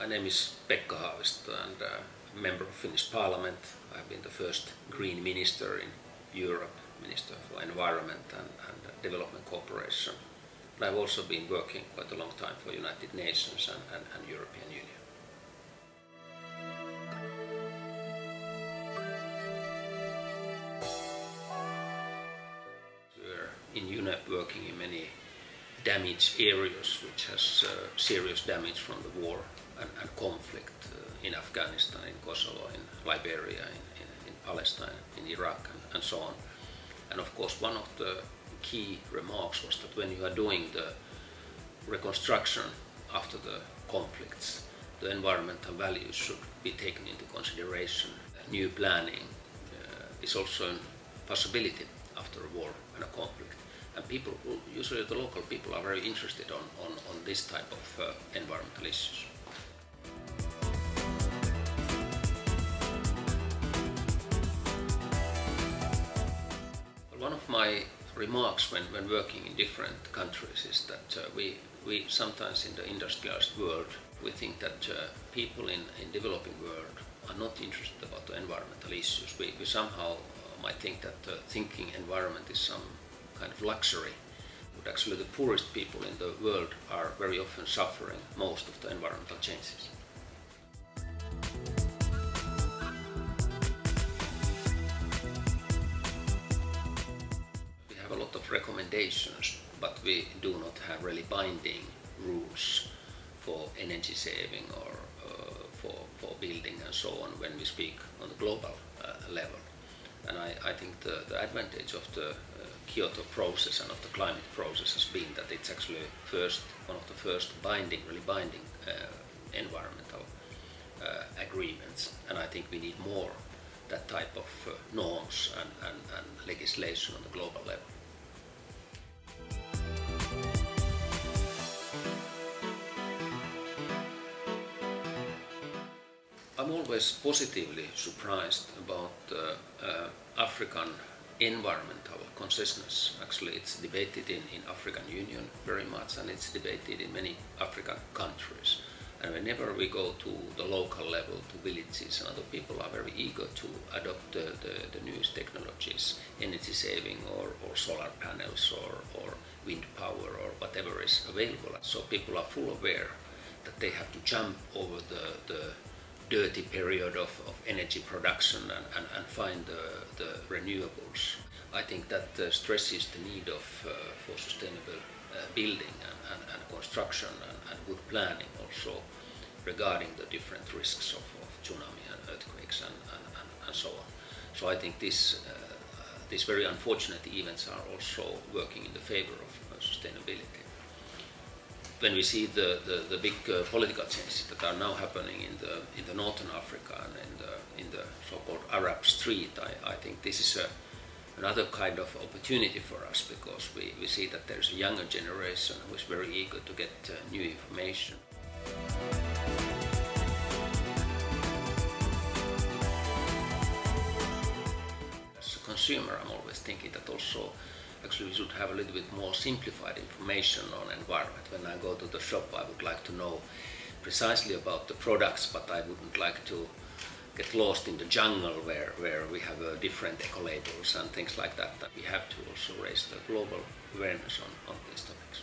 My name is Pekka Haavisto and a member of Finnish Parliament. I have been the first Green Minister in Europe, Minister for Environment and Development Cooperation. And I've also been working quite a long time for United Nations and European Union. We're in UNEP working in many damaged areas which has serious damage from the war and conflict in Afghanistan, in Kosovo, in Liberia, in Palestine, in Iraq and so on. And of course one of the key remarks was that when you are doing the reconstruction after the conflicts, the environmental values should be taken into consideration. New planning is also a possibility after a war and a conflict. And people, usually the local people, are very interested on this type of environmental issues. One of my remarks when working in different countries is that we sometimes in the industrialized world, we think that people in developing world are not interested about the environmental issues. We somehow might think that thinking environment is some kind of luxury. But actually the poorest people in the world are very often suffering most of the environmental changes. We have a lot of recommendations, but we do not have really binding rules for energy saving or for building and so on when we speak on the global level. And I think the advantage of the Kyoto process and of the climate process has been that it's actually one of the first really binding environmental agreements. And I think we need more that type of norms and legislation on the global level. I'm always positively surprised about African environmental consciousness. Actually, it's debated in African Union very much, and it's debated in many African countries. And whenever we go to the local level, to villages, and other people are very eager to adopt the newest technologies, energy saving or solar panels or wind power or whatever is available. So people are full aware that they have to jump over the dirty period of energy production and find the renewables. I think that stresses the need for sustainable building and construction and good planning also regarding the different risks of tsunami and earthquakes and so on. So I think these very unfortunate events are also working in the favor of sustainability. When we see the big political changes that are now happening in the northern Africa and in the so-called Arab Street, I think this is another kind of opportunity for us, because we see that there is a younger generation who is very eager to get new information. As a consumer, I'm always thinking that also actually we should have a little bit more simplified information on environment. When I go to the shop, I would like to know precisely about the products, but I wouldn't like to get lost in the jungle where we have different eco-labels and things like that. We have to also raise the global awareness on these topics.